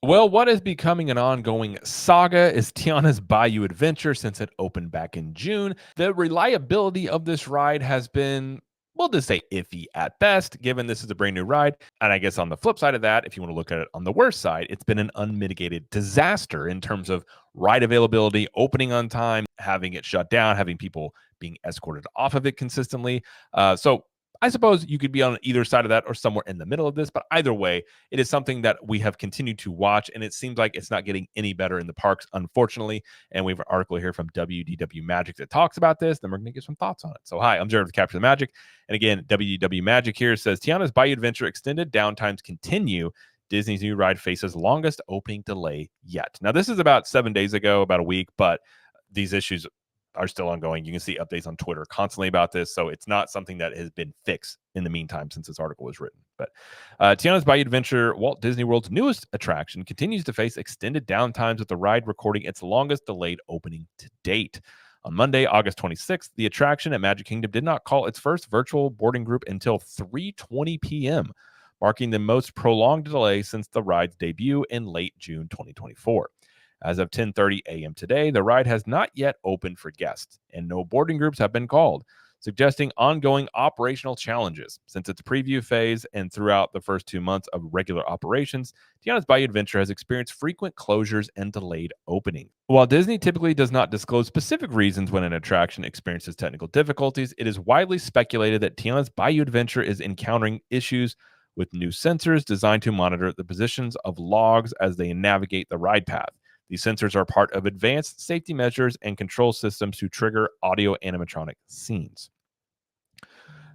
Well, what is becoming an ongoing saga is Tiana's Bayou adventure since it opened back in June. The reliability of this ride has been, we'll just say, iffy at best, given this is a brand new ride. And I guess on the flip side of that, if you want to look at it on the worst side, it's been an unmitigated disaster in terms of ride availability, opening on time, having it shut down, having people being escorted off of it consistently. So I suppose you could be on either side of that or somewhere in the middle of this, but either way, it is something that we have continued to watch, and it seems like it's not getting any better in the parks, unfortunately. And we have an article here from WDW Magic that talks about this. Then we're going to get some thoughts on it. So, hi, I'm Jared with Capture the Magic. And again, WDW Magic here says Tiana's Bayou Adventure extended downtimes continue. Disney's new ride faces longest opening delay yet. Now, this is about 7 days ago, about a week, but these issues are still ongoing. You can see updates on Twitter constantly about this. So it's not something that has been fixed in the meantime since this article was written. But Tiana's Bayou Adventure, Walt Disney World's newest attraction, continues to face extended downtimes with the ride recording its longest delayed opening to date. On Monday, August 26th, the attraction at Magic Kingdom did not call its first virtual boarding group until 3:20 p.m., marking the most prolonged delay since the ride's debut in late June 2024. As of 10:30 a.m. today, the ride has not yet opened for guests, and no boarding groups have been called, suggesting ongoing operational challenges. Since its preview phase and throughout the first 2 months of regular operations, Tiana's Bayou Adventure has experienced frequent closures and delayed opening. While Disney typically does not disclose specific reasons when an attraction experiences technical difficulties, it is widely speculated that Tiana's Bayou Adventure is encountering issues with new sensors designed to monitor the positions of logs as they navigate the ride path. These sensors are part of advanced safety measures and control systems to trigger audio animatronic scenes.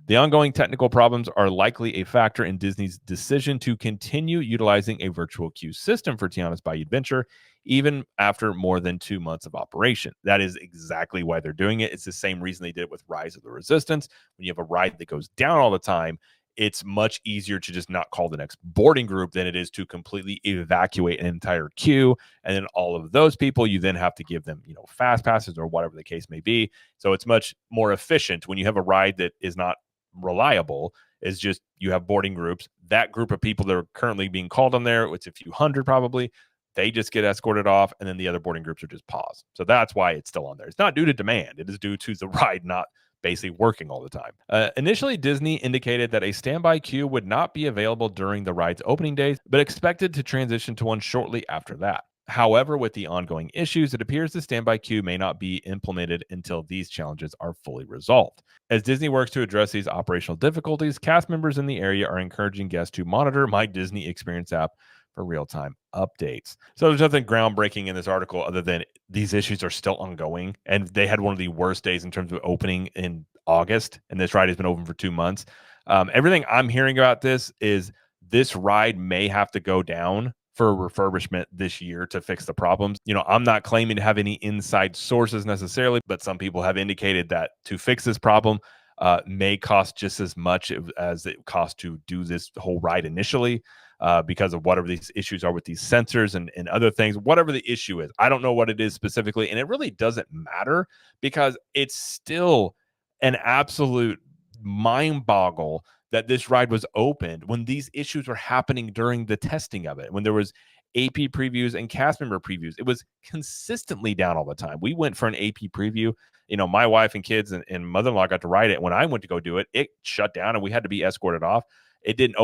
The ongoing technical problems are likely a factor in Disney's decision to continue utilizing a virtual queue system for Tiana's Bayou Adventure, even after more than 2 months of operation. That is exactly why they're doing it. It's the same reason they did it with Rise of the Resistance. When you have a ride that goes down all the time, it's much easier to just not call the next boarding group than it is to completely evacuate an entire queue. And then all of those people, you then have to give them, fast passes or whatever the case may be. So it's much more efficient when you have a ride that is not reliable. Is just you have boarding groups. That group of people that are currently being called on there, it's a few hundred probably, they just get escorted off, and then the other boarding groups are just paused. So that's why it's still on there. It's not due to demand. It is due to the ride not basically working all the time. Initially, Disney indicated that a standby queue would not be available during the ride's opening days, but expected to transition to one shortly after that. However, with the ongoing issues, it appears the standby queue may not be implemented until these challenges are fully resolved. As Disney works to address these operational difficulties, cast members in the area are encouraging guests to monitor My Disney Experience app for real-time updates. So there's nothing groundbreaking in this article other than these issues are still ongoing, and they had one of the worst days in terms of opening in August, and this ride has been open for 2 months. Everything I'm hearing about this is this ride may have to go down for refurbishment this year to fix the problems. I'm not claiming to have any inside sources necessarily, but some people have indicated that to fix this problem may cost just as much as it cost to do this whole ride initially. Because of whatever these issues are with these sensors and other things, whatever the issue is. I don't know what it is specifically, and it really doesn't matter because it's still an absolute mind boggle that this ride was opened when these issues were happening during the testing of it, when there was AP previews and cast member previews. It was consistently down all the time. We went for an AP preview. My wife and kids and mother-in-law got to ride it. When I went to go do it, it shut down and we had to be escorted off. It didn't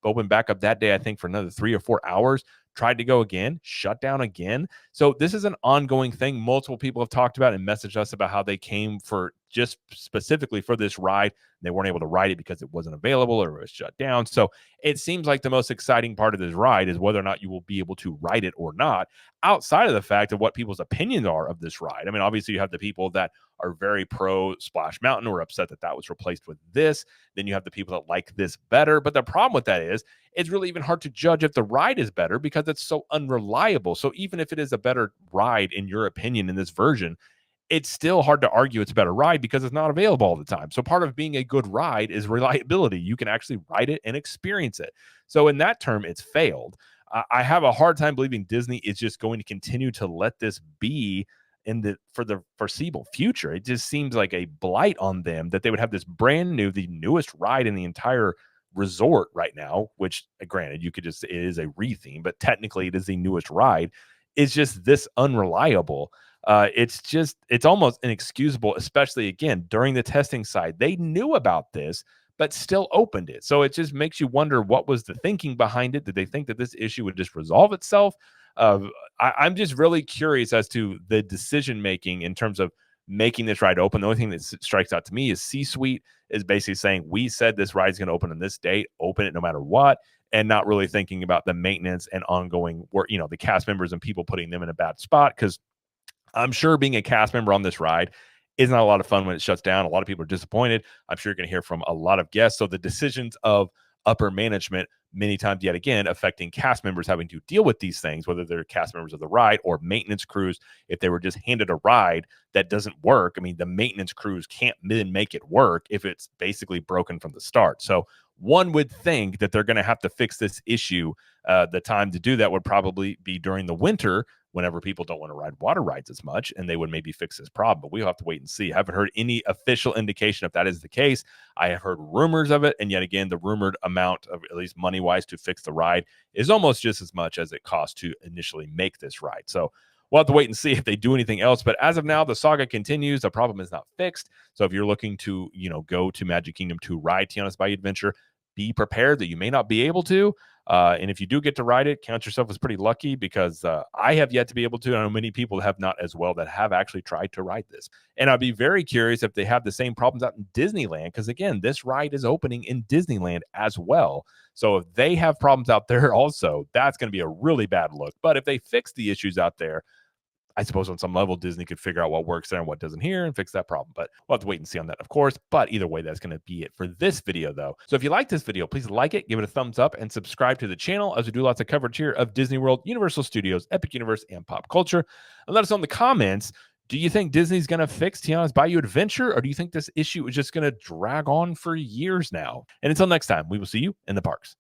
open back up that day, I think, for another 3 or 4 hours. Tried to go again, shut down again. So this is an ongoing thing. Multiple people have talked about and messaged us about how they came for just specifically for this ride. They weren't able to ride it because it wasn't available or it was shut down. So it seems like the most exciting part of this ride is whether or not you will be able to ride it or not, outside of the fact of what people's opinions are of this ride. I mean, obviously you have the people that are very pro Splash Mountain or upset that that was replaced with this. Then you have the people that like this better. But the problem with that is it's really even hard to judge if the ride is better because it's so unreliable. So even if it is a better ride in your opinion in this version, it's still hard to argue it's a better ride because it's not available all the time. So part of being a good ride is reliability. You can actually ride it and experience it. So in that term, it's failed. I have a hard time believing Disney is just going to continue to let this be for the foreseeable future. It just seems like a blight on them that they would have this brand new, the newest ride in the entire resort right now, which granted, you could just, it is a retheme, but technically it is the newest ride, is just this unreliable. It's almost inexcusable, especially again during the testing side. They knew about this, but still opened it. So it just makes you wonder what was the thinking behind it. Did they think that this issue would just resolve itself? I'm just really curious as to the decision making in terms of making this ride open. The only thing that strikes out to me is C-suite is basically saying, we said this ride is going to open on this date, open it no matter what, and not really thinking about the maintenance and ongoing work, the cast members and people putting them in a bad spot. Because I'm sure being a cast member on this ride is not a lot of fun when it shuts down. A lot of people are disappointed. I'm sure you're going to hear from a lot of guests. So the decisions of upper management, many times yet again, affecting cast members having to deal with these things, whether they're cast members of the ride or maintenance crews. If they were just handed a ride that doesn't work, I mean, the maintenance crews can't then make it work if it's basically broken from the start. So one would think that they're going to have to fix this issue. The time to do that would probably be during the winter, whenever people don't want to ride water rides as much, and they would maybe fix this problem. But we'll have to wait and see. I haven't heard any official indication if that is the case. I have heard rumors of it, and yet again, the rumored amount of, at least money-wise, to fix the ride is almost just as much as it cost to initially make this ride. So we'll have to wait and see if they do anything else. But as of now, the saga continues. The problem is not fixed. So if you're looking to, go to Magic Kingdom to ride Tiana's Bayou Adventure, be prepared that you may not be able to. And if you do get to ride it, count yourself as pretty lucky, because I have yet to be able to. I know many people have not as well that have actually tried to ride this. And I'd be very curious if they have the same problems out in Disneyland, because again, this ride is opening in Disneyland as well. So if they have problems out there also, that's going to be a really bad look. But if they fix the issues out there, I suppose on some level, Disney could figure out what works there and what doesn't here and fix that problem. But we'll have to wait and see on that, of course. But either way, that's going to be it for this video, though. So if you like this video, please like it, give it a thumbs up, and subscribe to the channel, as we do lots of coverage here of Disney World, Universal Studios, Epic Universe, and pop culture. And let us know in the comments, do you think Disney's going to fix Tiana's Bayou Adventure, or do you think this issue is just going to drag on for years now? And until next time, we will see you in the parks.